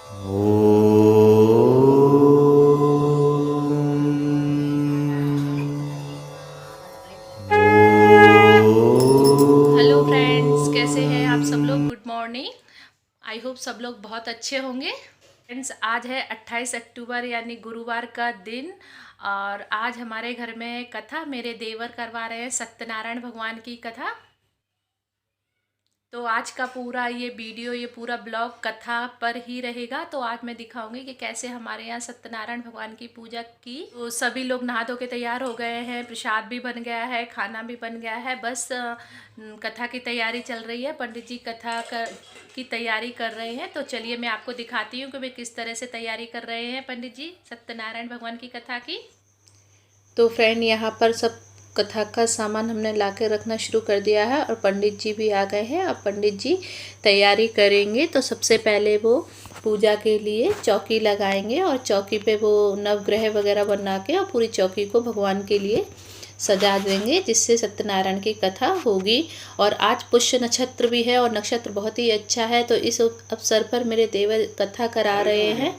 Hello friends, कैसे हैं आप सब लोग। Good morning. आई होप सब लोग बहुत अच्छे होंगे। फ्रेंड्स, आज है 28 अक्टूबर यानी गुरुवार का दिन। और आज हमारे घर में कथा मेरे देवर करवा रहे हैं, सत्यनारायण भगवान की कथा। तो आज का पूरा ये वीडियो, ये पूरा ब्लॉग कथा पर ही रहेगा। तो आज मैं दिखाऊंगी कि कैसे हमारे यहाँ सत्यनारायण भगवान की पूजा की। तो सभी लोग नहा धो के तैयार हो गए हैं, प्रसाद भी बन गया है, खाना भी बन गया है। बस कथा की तैयारी चल रही है। पंडित जी की तैयारी कर रहे हैं। तो चलिए मैं आपको दिखाती हूँ कि वे किस तरह से तैयारी कर रहे हैं पंडित जी सत्यनारायण भगवान की कथा की। तो फ्रेंड, यहाँ पर सब कथा का सामान हमने ला के रखना शुरू कर दिया है और पंडित जी भी आ गए हैं। अब पंडित जी तैयारी करेंगे। तो सबसे पहले वो पूजा के लिए चौकी लगाएंगे और चौकी पे वो नवग्रह वगैरह बना के और पूरी चौकी को भगवान के लिए सजा देंगे, जिससे सत्यनारायण की कथा होगी। और आज पुष्य नक्षत्र भी है और नक्षत्र बहुत ही अच्छा है। तो इस अवसर पर मेरे देवर कथा करा रहे हैं।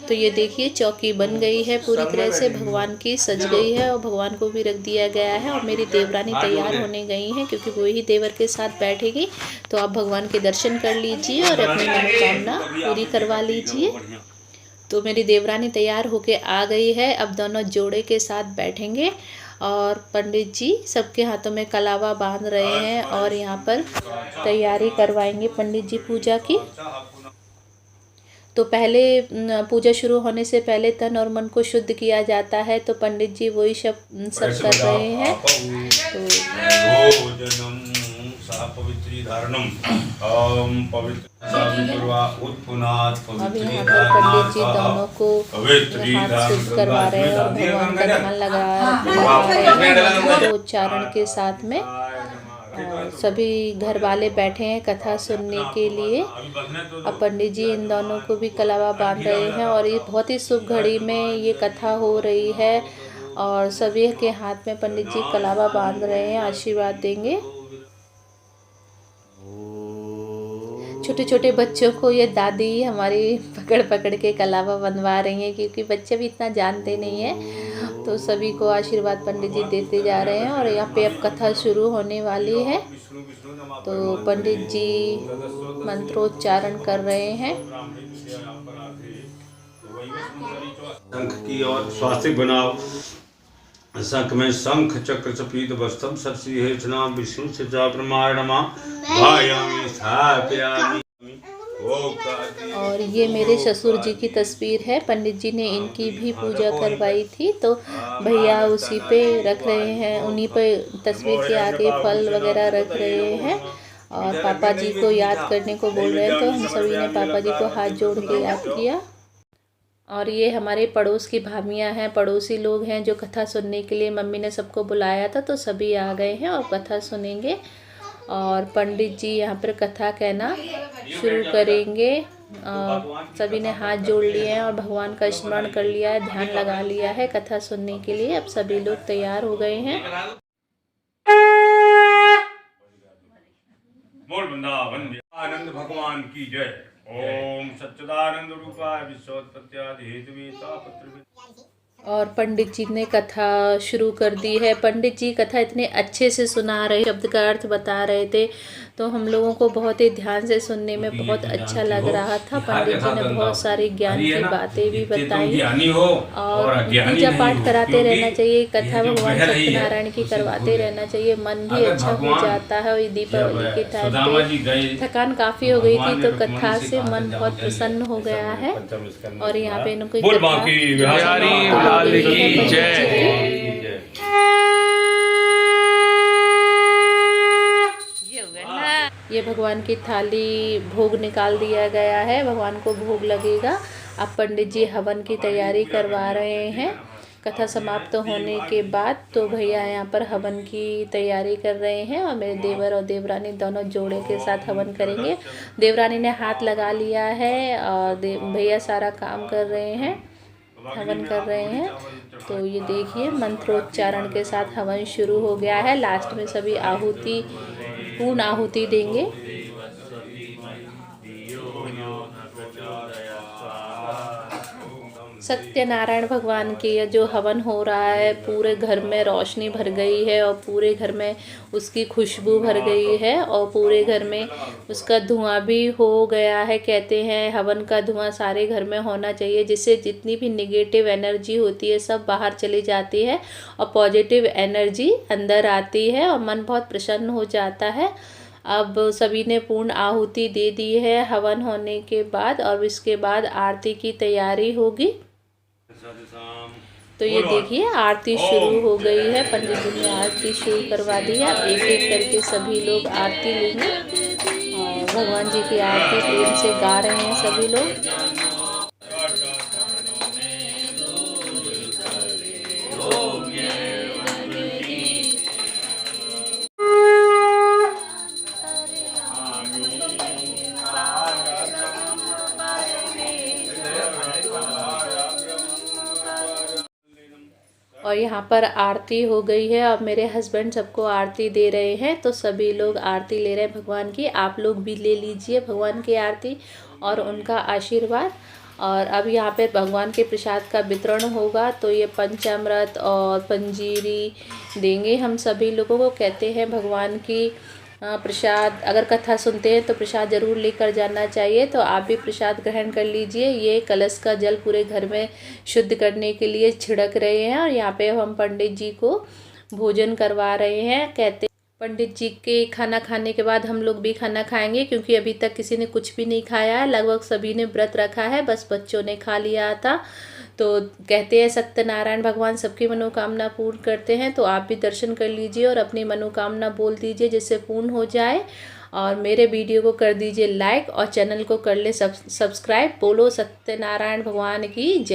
तो ये देखिए, चौकी बन गई है, पूरी तरह से भगवान की सज गई है और भगवान को भी रख दिया गया है। और मेरी देवरानी तैयार होने गई हैं, क्योंकि वो ही देवर के साथ बैठेगी। तो आप भगवान के दर्शन कर लीजिए और अपनी मनोकामना पूरी करवा लीजिए। तो मेरी देवरानी तैयार होके आ गई है। अब दोनों जोड़े के साथ बैठेंगे और पंडित जी सबके हाथों में कलावा बांध रहे हैं और यहाँ पर तैयारी करवाएंगे पंडित जी पूजा की। तो पहले पूजा शुरू होने से पहले तन और मन को शुद्ध किया जाता है। तो पंडित जी वही सब कर रहे हैं। तो अभी यहाँ पर पंडित जी दोनों को हाथ शुद्ध करवा रहे हैं और भगवान का ध्यान लगा रहे हैं उच्चारण के साथ में। सभी घर वाले बैठे हैं कथा सुनने के लिए। अब पंडित जी इन दोनों को भी कलावा बांध रहे हैं और ये बहुत ही शुभ घड़ी में ये कथा हो रही है। और सभी के हाथ में पंडित जी कलावा बांध रहे हैं, आशीर्वाद देंगे। छोटे छोटे बच्चों को ये दादी हमारी पकड़ पकड़ के कलावा बनवा रही हैं, क्योंकि बच्चे भी इतना जानते नहीं हैं। तो सभी को आशीर्वाद पंडित जी देते जा रहे हैं और यहाँ पे अब कथा शुरू होने वाली है। तो पंडित जी मंत्रोच्चारण कर रहे हैं। शंख की और स्वास्तिक बनाओ। शंख में शंख चक्र सफेद वस्त्रम सरसी हेठना विष्णु सिद्धा ब्रह्मांडमा भायामि स्थापयामि। और ये मेरे ससुर जी की तस्वीर है। पंडित जी ने इनकी भी पूजा करवाई थी, तो भैया उसी पे रख रहे हैं, उन्हीं पे तस्वीर के आगे फल वगैरह रख रहे हैं और पापा जी को याद करने को बोल रहे हैं। तो हम सभी ने पापा जी को हाथ जोड़ के याद किया। और ये हमारे पड़ोस की भामियाँ हैं, पड़ोसी लोग हैं जो कथा सुनने के लिए मम्मी ने सबको बुलाया था। तो सभी आ गए हैं और कथा सुनेंगे। और पंडित जी यहाँ पर कथा कहना शुरू करेंगे। सभी ने हाथ जोड़ लिए हैं और भगवान का स्मरण कर लिया है, ध्यान लगा लिया है कथा सुनने के लिए। अब सभी लोग तैयार हो गए हैं। आनंद भगवान की जय। ओम सच्चिदानंद रूपाय विश्वोत्पत्त्यादि हेतवे तापत्रविद। और पंडित जी ने कथा शुरू कर दी है। पंडित जी कथा इतने अच्छे से सुना रहे, शब्द का अर्थ बता रहे थे। तो हम लोगों को बहुत ही ध्यान से सुनने में बहुत अच्छा लग रहा था। पंडित जी ने बहुत सारी ज्ञान की बातें भी बताई। और पूजा पाठ कराते रहना चाहिए, कथा भगवान सत्यनारायण की करवाते रहना चाहिए, मन भी अच्छा हो जाता है। और दीपावली के टाइम पे थकान काफ़ी हो गई थी, तो कथा से मन बहुत प्रसन्न हो गया है। और यहाँ पे इनको ये भगवान की थाली भोग निकाल दिया गया है, भगवान को भोग लगेगा। अब पंडित जी हवन की तैयारी करवा रहे हैं। कथा समाप्त होने के बाद तो भैया यहाँ पर हवन की तैयारी कर रहे हैं और मेरे देवर और देवरानी दोनों जोड़े के साथ हवन करेंगे। देवरानी ने हाथ लगा लिया है और भैया सारा काम कर रहे हैं, हवन कर रहे हैं। तो ये देखिए, मंत्रोच्चारण के साथ हवन शुरू हो गया है। लास्ट में सभी आहुति, पूर्ण आहुति देंगे। सत्यनारायण भगवान के जो हवन हो रहा है, पूरे घर में रोशनी भर गई है और पूरे घर में उसकी खुशबू भर गई है और पूरे घर में उसका धुआं भी हो गया है। कहते हैं हवन का धुआं सारे घर में होना चाहिए, जिससे जितनी भी निगेटिव एनर्जी होती है सब बाहर चली जाती है और पॉजिटिव एनर्जी अंदर आती है और मन बहुत प्रसन्न हो जाता है। अब सभी ने पूर्ण आहुति दे दी है हवन होने के बाद, और इसके बाद आरती की तैयारी होगी। तो ये देखिए आरती शुरू हो गई है, पंडित जी ने आरती शुरू करवा दी है। अब एक एक करके सभी लोग आरती लेंगे और भगवान जी की आरती प्रेम से गा रहे हैं सभी लोग। और यहाँ पर आरती हो गई है और मेरे हस्बैंड सबको आरती दे रहे हैं, तो सभी लोग आरती ले रहे हैं भगवान की। आप लोग भी ले लीजिए भगवान की आरती और उनका आशीर्वाद। और अब यहाँ पे भगवान के प्रसाद का वितरण होगा, तो ये पंचामृत और पंजीरी देंगे हम सभी लोगों को। कहते हैं भगवान की प्रसाद, अगर कथा सुनते हैं तो प्रसाद ज़रूर लेकर जाना चाहिए। तो आप भी प्रसाद ग्रहण कर लीजिए। ये कलश का जल पूरे घर में शुद्ध करने के लिए छिड़क रहे हैं और यहाँ पे हम पंडित जी को भोजन करवा रहे हैं। कहते पंडित जी के खाना खाने के बाद हम लोग भी खाना खाएंगे, क्योंकि अभी तक किसी ने कुछ भी नहीं खाया है। लगभग सभी ने व्रत रखा है, बस बच्चों ने खा लिया था। तो कहते हैं सत्यनारायण भगवान सबकी मनोकामना पूर्ण करते हैं, तो आप भी दर्शन कर लीजिए और अपनी मनोकामना बोल दीजिए जिससे पूर्ण हो जाए। और मेरे वीडियो को कर दीजिए लाइक और चैनल को कर ले सब्सक्राइब। बोलो सत्यनारायण भगवान की जय।